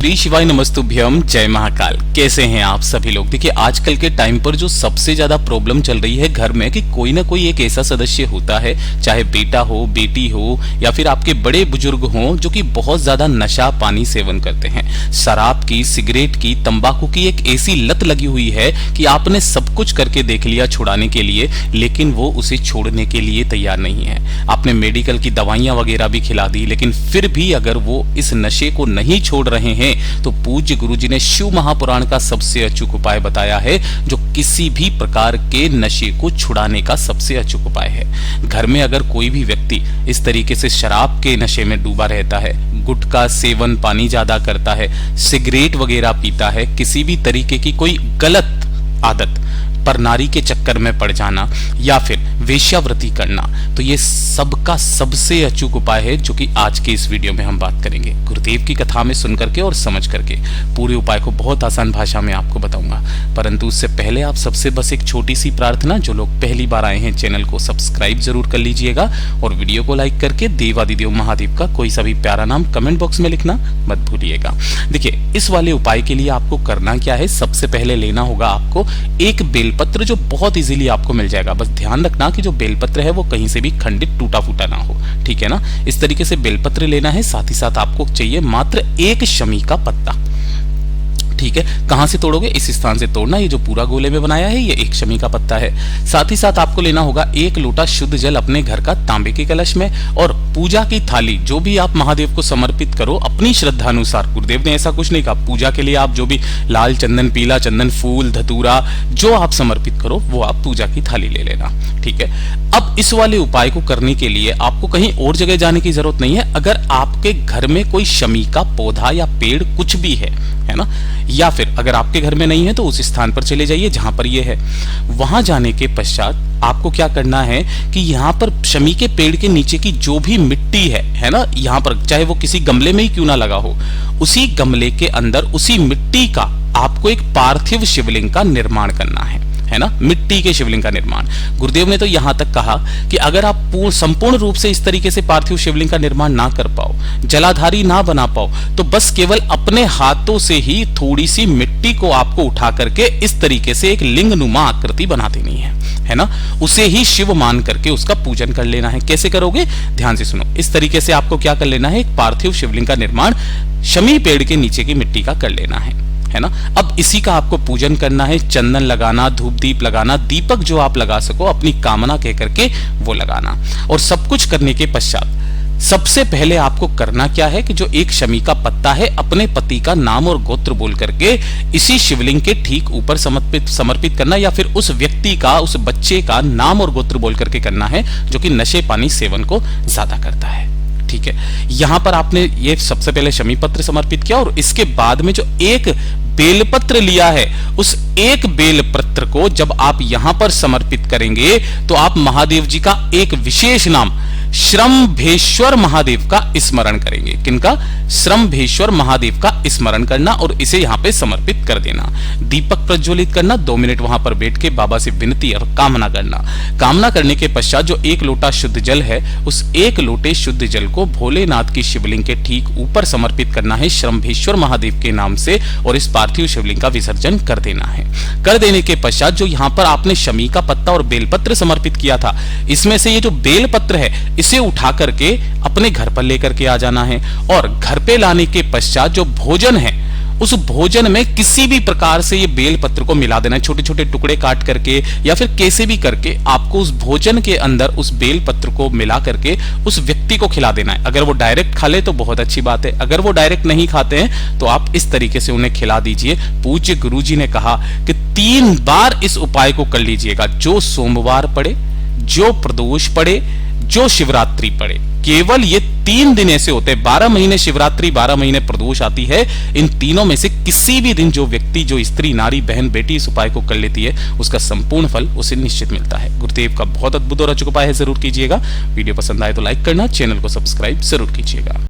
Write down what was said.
श्री शिवाय नमस्तुभ्यम, जय महाकाल। कैसे हैं आप सभी लोग। देखिए आजकल के टाइम पर जो सबसे ज्यादा प्रॉब्लम चल रही है घर में कि कोई ना कोई एक ऐसा सदस्य होता है, चाहे बेटा हो, बेटी हो या फिर आपके बड़े बुजुर्ग हों, जो कि बहुत ज्यादा नशा पानी सेवन करते हैं। शराब की, सिगरेट की, तंबाकू की एक ऐसी लत लगी हुई है कि आपने सब कुछ करके देख लिया छुड़ाने के लिए, लेकिन वो उसे छोड़ने के लिए तैयार नहीं है। आपने मेडिकल की दवाइयां वगैरह भी खिला दी, लेकिन फिर भी अगर वो इस नशे को नहीं छोड़ रहे हैं तो पूज्य गुरुजी ने शिव महापुराण का सबसे अचूक उपाय बताया है, जो किसी भी प्रकार के नशे को छुड़ाने का सबसे अचूक उपाय है। घर में अगर कोई भी व्यक्ति इस तरीके से शराब के नशे में डूबा रहता है, गुटखा सेवन पानी ज्यादा करता है, सिगरेट वगैरह पीता है, किसी भी तरीके की कोई गलत आदत पर नारी के चक्कर में पड़ जाना या फिर वेश्यावृत्ति करना, तो ये सबका सबसे अचूक उपाय है, जो कि आज के इस वीडियो में हम बात करेंगे। गुरुदेव की कथा में सुन करके और समझ करके पूरे उपाय को बहुत आसान भाषा में आपको बताऊंगा। परंतु उससे पहले आप सबसे बस एक छोटी सी प्रार्थना, जो लोग पहली बार आए हैं चैनल को सब्सक्राइब जरूर कर लीजिएगा और वीडियो को लाइक करके देवादिदेव महादेव का कोई सा भी प्यारा नाम कमेंट बॉक्स में लिखना मत भूलिएगा। देखिए इस वाले उपाय के लिए आपको करना क्या है, सबसे पहले लेना होगा आपको एक बेलपत्र, जो बहुत इजीली आपको मिल जाएगा। बस ध्यान रखना कि जो बेलपत्र है वो कहीं से भी खंडित टूटा फूटा ना हो, ठीक है ना। इस तरीके से बेलपत्र लेना है। साथ ही साथ आपको चाहिए मात्र एक शमी का पत्ता, ठीक है। कहां से तोड़ोगे, इस स्थान से तोड़ना। ये जो पूरा गोले में बनाया है ये एक शमी का पत्ता है। साथ ही साथ आपको लेना होगा एक लोटा शुद्ध जल अपने घर का तांबे के कलश में, और पूजा की थाली जो भी आप महादेव को समर्पित करो अपनी श्रद्धा अनुसार। गुरुदेव ने ऐसा कुछ नहीं कहा, पूजा के लिए आप जो भी लाल चंदन, पीला चंदन, फूल, धतूरा जो आप समर्पित करो वो आप पूजा की थाली ले लेना, ठीक है। अब इस वाले उपाय को करने के लिए आपको कहीं और जगह जाने की जरूरत नहीं है। अगर आपके घर में कोई शमी का पौधा या पेड़ कुछ भी है ना, या फिर अगर आपके घर में नहीं है तो उस स्थान पर चले जाइए जहां पर ये है। वहां जाने के पश्चात आपको क्या करना है कि यहाँ पर शमी के पेड़ के नीचे की जो भी मिट्टी है ना, यहाँ पर चाहे वो किसी गमले में ही क्यों ना लगा हो, उसी गमले के अंदर उसी मिट्टी का आपको एक पार्थिव शिवलिंग का निर्माण करना है ना, मिट्टी के शिवलिंग का निर्माण। गुरुदेव ने तो यहां तक कहा कि अगर आप संपूर्ण रूप से इस तरीके से पार्थिव शिवलिंग का निर्माण ना कर पाओ, जलाधारी ना बना पाओ, तो बस केवल अपने हाथों से ही थोड़ी सी मिट्टी को आपको उठा करके इस तरीके से एक लिंगनुमा आकृति बना देनी है ना। उसे ही शिव मान करके उसका पूजन कर लेना है। कैसे करोगे, ध्यान से सुनो। इस तरीके से आपको क्या कर लेना है, एक पार्थिव शिवलिंग का निर्माण शमी पेड़ के नीचे की मिट्टी का कर लेना है ना। अब इसी का आपको पूजन करना है, चंदन लगाना, धूप दीप लगाना, दीपक जो आप लगा सको अपनी कामना कह करके वो लगाना। और सब कुछ करने के पश्चात सबसे पहले आपको करना क्या है कि जो एक शमी का पत्ता है अपने पति का नाम और गोत्र बोल करके इसी शिवलिंग के ठीक ऊपर समर्पित करना, या फिर उस व्यक्ति का, उस बच्चे का नाम और गोत्र बोल करके करना है जो कि नशे पानी सेवन को ज्यादा करता है, ठीक है। यहां पर आपने ये सबसे पहले शमी पत्र समर्पित किया, और इसके बाद में जो एक बेलपत्र लिया है उस एक बेलपत्र को जब आप यहां पर समर्पित करेंगे तो आप महादेव जी का एक विशेष नाम श्रम्भेश्वर महादेव का स्मरण करेंगे। किनका, श्रम्भेश्वर महादेव का स्मरण करना, और इसे यहां पे समर्पित कर देना। दीपक प्रज्वलित करना, 2 मिनट वहां पर बैठ के बाबा से विनती और कामना करना। कामना करने के पश्चात जो एक लोटा शुद्ध जल है, उस एक लोटे शुद्ध जल को भोलेनाथ की शिवलिंग के ठीक ऊपर समर्पित करना है श्रम्भेश्वर महादेव के नाम से, और इस पार्थिव शिवलिंग का विसर्जन कर देना है। कर देने के पश्चात जो यहां पर आपने शमी का पत्ता और बेलपत्र समर्पित किया था, इसमें से ये जो बेलपत्र है इसे उठा करके अपने घर पर लेकर के आ जाना है, और घर पे लाने के पश्चात जो भोजन है उस भोजन में किसी भी प्रकार से ये बेलपत्र को मिला देना है, छोटे छोटे टुकड़े काट करके या फिर कैसे भी करके आपको उस भोजन के अंदर उस बेलपत्र को मिला करके उस व्यक्ति को खिला देना है। अगर वो डायरेक्ट खा ले तो बहुत अच्छी बात है, अगर वो डायरेक्ट नहीं खाते हैं तो आप इस तरीके से उन्हें खिला दीजिए। पूज्य गुरुजी ने कहा कि 3 बार इस उपाय को कर लीजिएगा, जो सोमवार पड़े, जो प्रदोष पड़े, जो शिवरात्रि पड़े। केवल ये 3 दिन ऐसे होते हैं, 12 महीने शिवरात्रि, 12 महीने प्रदोष आती है। इन तीनों में से किसी भी दिन जो व्यक्ति, जो स्त्री, नारी, बहन, बेटी इस उपाय को कर लेती है उसका संपूर्ण फल उसे निश्चित मिलता है। गुरुदेव का बहुत अद्भुत और अचूक उपाय है, जरूर कीजिएगा। वीडियो पसंद आए तो लाइक करना, चैनल को सब्सक्राइब जरूर कीजिएगा।